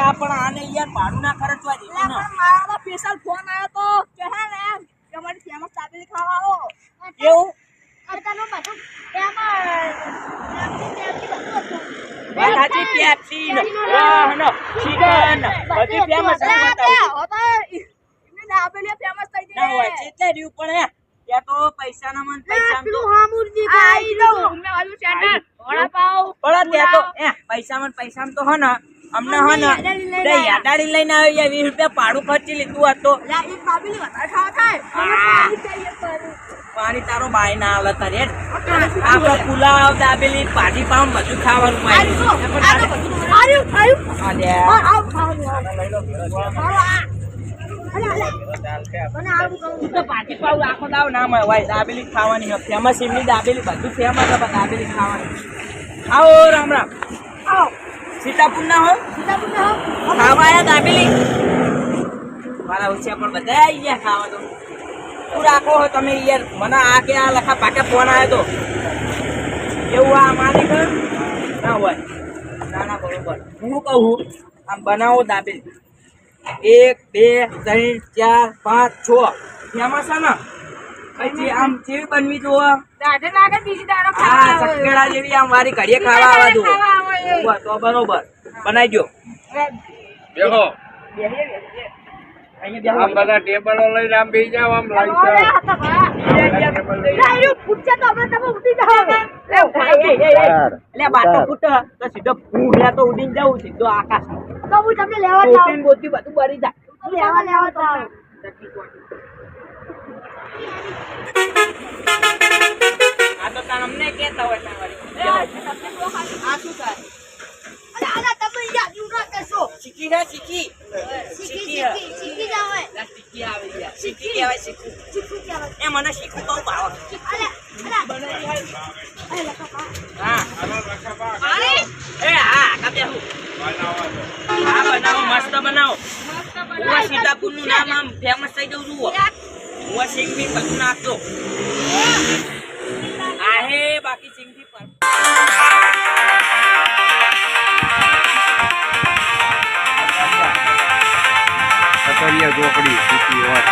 આ પણ આને યાર ભાડું ના ખર્ચવા દીધું ને મારા તો સ્પેશિયલ ફોન આવ્યો તો કે હે ને કે મારી ફેમસ દાબેલી ખાવા આવો કેવું અડતાનો બધું એમાં હાજી પેપ્સી ને નો ચિકન બધી ફેમસ છે એમની દાબેલી ફેમસ થઈ ગઈ ના હોય એટલે રહ્યું પણ હે ત્યાં તો પૈસા ના મન પૈસા તો હામુરજી ખાઈ લો મે આવ્યું સેન્ટર વડાપાવ પણ ત્યાં તો પૈસા તો હો ને અમને હો ને યાદાડી લઈને આવ્યો 20 રૂપિયા ભાડું ખર્ચી લીધું હતો લા એક દાબેલી વધારે ખાવા થાય પાણી ચાહીએ પર પાણી તારો બાય ના આવે તારે આપણે પુલાવ દાબેલી ભાજી પાવ બધું ખાવાનું ભાજી પાવ આખો દાવ ના મળે દાબેલી ખાવાની ફેમસ એમની દાબેલી બધું ફેમસ દાબેલી ખાવાની આવો રામ રામ આવો સીતાપુર ના હો ખાવા આયા દાબેલી મારા ઉછે પણ બધા આવી ગયા ખાવા તો તું રાખો હો તમે યાર મને આ કે આ લખા પાકે ફોન આવ્યો તો એવું આ માલિક ના હોય ના બરોબર હું કહું આમ બનાવો દાબેલી 1 2 3 4 5 6 ફેમસ છે ને પછી આમ કેવી બનવી જુઓ દાઢે લાગે બીજી દાડો હા ચકેડા જેવી આમ વારી ઘડીએ ખાવા આવવા દો તો બરોબર બનાવી દો બેહો અહીંયા આમ બધા ટેબલો લઈને આમ બેસી જાવ આમ લાઈટ પૂછે તો આપણે તમે ઉઠી જાઓ એટલે બાટો ફૂટ તો સીધો ભૂંગળા તો ઉડીને જાઉં સીધો આકાશ તો હું તમને લેવા જાઉં બોતી બધું બરી જાય લેવા તો આ તો તાર અમને કહેતા હોય તારી આ શું થાય અલા તમે યાદ ના કરશો શીખી ના શીખી શીખી જાવ શીખી આવી ગયા શીખી કહેવાય શીખી એ મને શીખવું બહુ ભાવે હા કાપે હું હા બનાવો મસ્ત બનાવો હું સીતાપુર નું નામ આમ ફેમસ થઈ જવું છું હું સિંગી બધું નાખતો આ હે બાકી સિંગી પર કટરિયા ઢોકળી સીટી હોય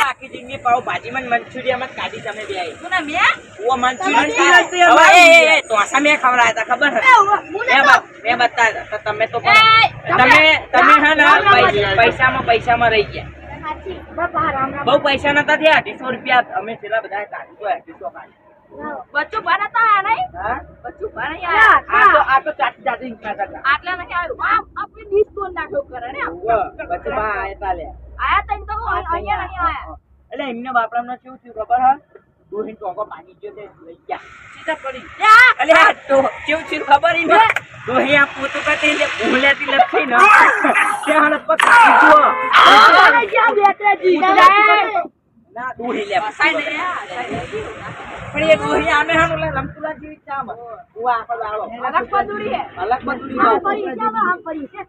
આખી જિંદગી પાવ ભાજી માં મંચુરિયન માં કાઢી તમે બે આવી કોના મે ઓ મંચુરિયન તો આસા મે ખવડાયા હતા ખબર હે મે બતા તો તમે તો તમે હા ના પૈસામાં રહી ગયા બહુ પૈસા નતા થયા 250 રૂપિયા અમે છેલ્લા બધા કાઢી 250 કાઢી બચ્ચો બનાતા નહીં હા બચ્ચો બનાયા આ તો ચાટી ખાતા આટલા નહીં આવ્યું આપણે ડીશ તો નાખ્યો કરે ને બચ્ચો બા આયા લે આયા તઈ તો અહીંયા નહીં આયા એટલે એમને બાપરામનો કેવું થયું ખબર હે દોહીન ટોકો પાણી ગયો તે લઈ ગયા સીધા પડી અલે આ તો કેવું થયું ખબર ઈ ને દોહી આ પોતું કતી લે ભૂલેતી લખી ન ત્યાં પકડી જો ક્યાં બેટરાજી ના દોહી લે સાઈ ને પણ એ દોહી આમે હાનો લે લમતુલા જેવી ચામ હું આ પર આવો અલગ પદુરી હે અલગ બધું આ પડી જાવ આ પડી છે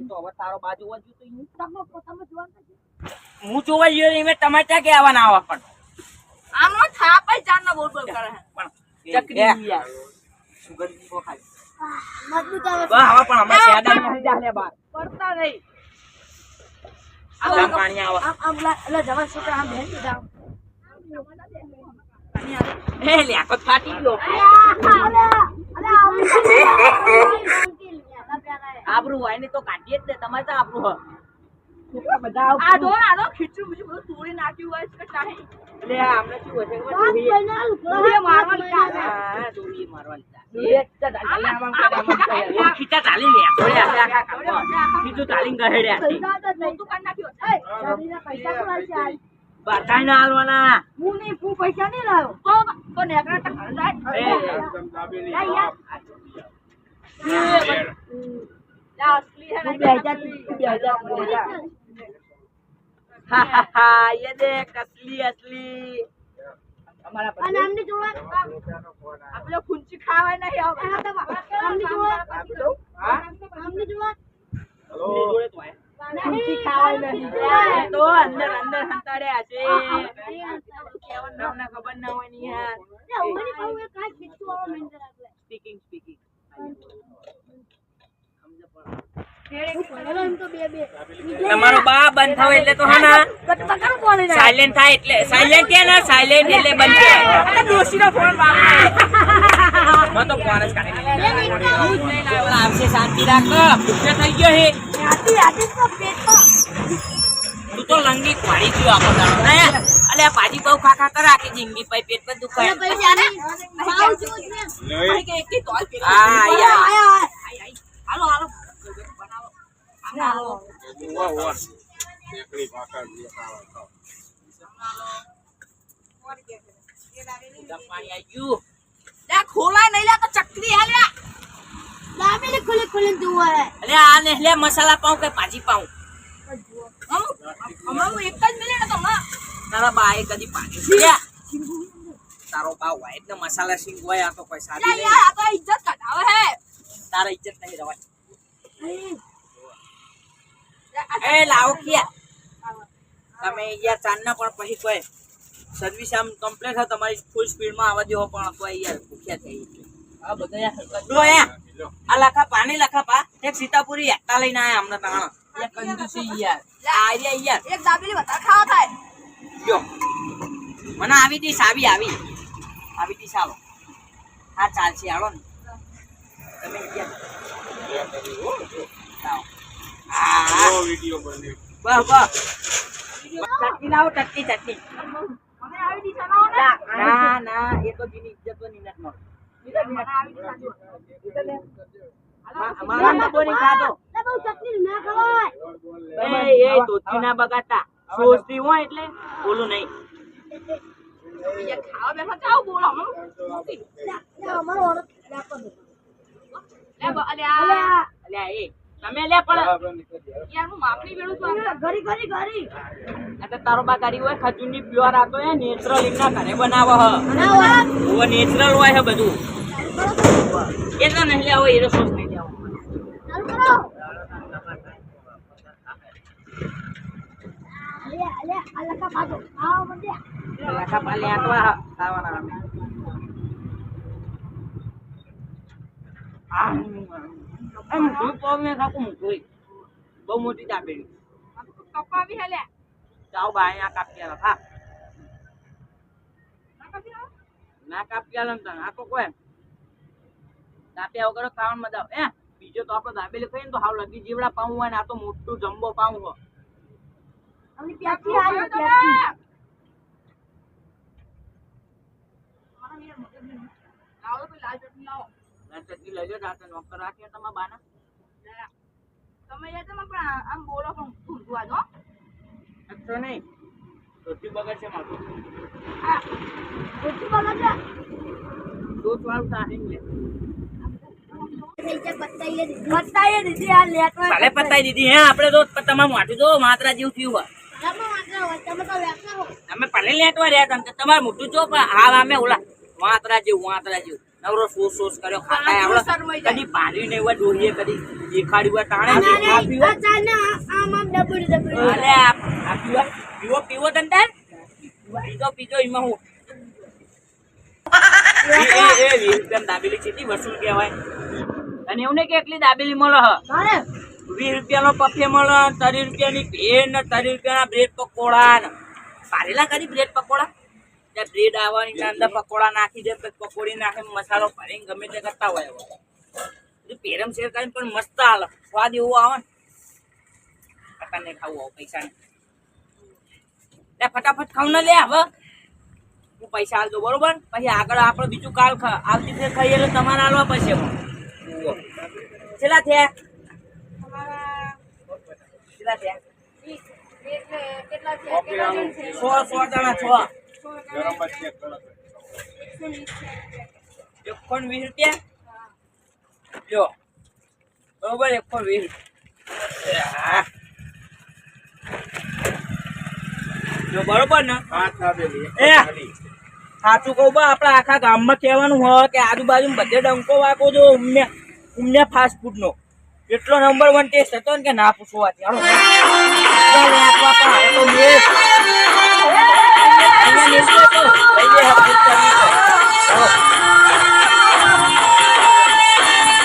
તો હવે તારો બાજુ વજુ તો ઈ તમે જોવા હું જોવા ગયો ઈ મે ટમાટા કે આવવાના આવા પણ આનો થાપાઈ જાનનો બોલ બોલ કરે પણ ચકરી યાર સુગંધી કો ખાય મજબૂત આવે વાહ હવે પણ અમે સેડા નહીં જાલે બાર પડતા નહીં આ પાણી આવે આમ લે જવા છોકરા આમ બેન જાવ હે લે આ તો ફાટી ગયો આબરૂ હોય ને તો કાઢીએ જ ને તમારે તો આબરૂ હ છોકરા બધા આ જો ખીચું બીજું બધું તોડી નાખ્યું હોય છે ચાહે લે આમને શું હોય છે દોરી મારવાની ચાલે હા દોરી મારવાની ચાલે એક તો ડાલી આમ ખીચા ચાલી લે થોડે આખા ખીચું ચાલીને ગહેડ્યા તું કાઢ નાખ્યો પૈસા કોણ છે બતાઈ ના આલવાના હું પૈસા નહીં લાવ્યો તો નેકરા ટકા જાય યાર असली है ये देख असली असली हमारा અને આમને જોવા આપણે ખુંચી ખાવા નહીં આવે આમને જોવા આમને જોવા ખુંચી ખાવા નહીં તો અંદર અંદર હંતાડે છે તમને ખબર ના હોય ને યાર સ્પીકિંગ તમારો બા બંધ થાવ એટલે તો હા ના સાયલેન્ટ થાય એટલે સાયલેન્ટ કે ના સાયલેન્ટ એટલે બંધ થાય દોશીનો ફોન બાપ તો ફોન જ કાઢી આપશે શાંતિ રાખ ભૂખ્યો થઈ ગયો હે તું તો લંગી પાડી ગયો આખો દાડો ને અલે આ ભાજી બહુ ખાખા કરે આખી જિંદગી પછી પેટ પર દુખાય હા યાર હાલો બનાવો એકડી ભાકર જે ખાવા ખાવ. પાણી આવી ગયું લે ખોલાય નહીં લે તો ચકરી હાલ્યા અલે આ ને લે મસાલા પાઉં કે ભાજી પાઉં હમણાં હું એક જ મિનિટ હતો તારા બાએ કદી પાણી પીયા તારો બા હોય એટલે મસાલા સિંગ હોય આ તો કોઈ સાદી નહીં આ તો ઇજ્જત કઢાવે હે તારા ઇજ્જત નહીં રવાય એ લાવો કિયા તમે યાર ચાંદના પણ પછી કોઈ સર્વિસ આમ કમ્પ્લીટ હોય તમારી ફૂલ સ્પીડમાં આવવા દેવો પણ તો યાર ભૂખ્યા થઈ આ બધા યાર આ લખા પાણી લખા પા એક સીતાપુરી એકતા લઈને આયા હમણાં તાણા એક કંજૂસી યાર આ યાર એક દાબેલી વધારે ખાવા થાય જો મને આવી ડીશ આવી ડીશ આવો હા ચાલશે આવો ને તમે ઓ વિડિયો બને બસ ચટણી લાવો ચટણી મને આવી ડીશ બનાવો ને ના એ તો જીની ઇજ્જત તો નીનત નો મને આવી ડીશ અમારા તો બોની ખાતો એ દૂધી ના બગાડતા સોચતી હોય એટલે બોલું નહીં ખાવા બેઠા જાવ બોલો અલ્યા એ તમે લે પણ યાર હું માપની વેળું છું ઘરી એટલે તારો બા ગાડી હોય ખજૂરની પ્યોર આતો હે નેચરલ ઇના ઘરે બનાવો હ ઓ નેચરલ હોય હે બધું એટલે નહીં લે આવો એરો સોચ નહીં જાવ લખા પાલે આટવા ખાવાના એમ ધૂપ ને ખાકું મૂકું બહુ મોટી દાબેલી કપાવી હે લે જાવ બા અહીંયા કાપી આલો હા ના કાપી આલો ને તને આ તો કોઈ દાપ્યા વગર ખાવાનું મજા આવે બીજો તો આપણે દાબેલી ખાઈએ ને તો હાવ લગી જીવડા પાઉં હોય ને આ તો મોટું જમ્બો પાઉં હોય લાલ ચટણી લઈ લો રાતે નોકર રાખીએ તમારા બાના તમે યાર તમે પણ આમ બોલો પણ ઊંધું આજો અચ્છો નહીં રોટી બગડ છે મારું ઊંધું બગડે દૂધ વાળું સાહેબ લે બતાઈએ દીધી આ લેટવા કાલે પતાઈ દીધી હે આપણે તો તમારું માઠું જો માત્રા જેવું થયું હોય અમે પલે લેટવા રહ્યા હતા તમારું મોટું જો હાલ અમે ઓલા માત્રા જેવું નવરો સોસ કર્યો ખાતા આવડે કદી પાડી નહીં હોય ડોહીએ કદી દેખાડ્યું હોય તાણે અલે આ પીવો ધંધા પીજો એમાં હું એ 20 રૂપિયા દાબેલી કેટલી વસૂલ કહેવાય અને એવું નહીં કે એટલી દાબેલી મળે હ 20 રૂપિયાનો પફે મળે 30 રૂપિયાની ભેળ ને 30 રૂપિયાના બ્રેડ પકોડા ને પારેલા કરી બ્રેડ પકોડા ત્યાં બ્રેડ આવવાની અંદર પકોડા નાખી દે પકોડી નાખે મસાલો ભરીને ગમે તે કરતા હોય પેરમ શેર કરીને પણ મસ્ત હાલ સ્વાદ એવું આવે ને પતાને ખાવું આવું પૈસા ને ફટાફટ ખાવ ને લે હવે હું પૈસા આલ દઉં બરોબર પછી આગળ આપણે બીજું કાલ આવતી ફેર ખાઈએ એટલે તમારે આલવા પડશે કેટલા થયા કેટલા છે 100 જણા 6 ગરમ બચે કડક 120 રૂપિયા જો બરોબર 120 જો બરોબર ને હાથ દાબેલી એ સાચું કહું બા આપણા આખા ગામમાં કહેવાનું હોય કે આજુબાજુ બધે ડંકો વાગો જો ઉમ્યા ફાસ્ટ ફૂડ નો એટલો નંબર 1 ટેસ્ટ હતો ને કે ના પૂછવાથી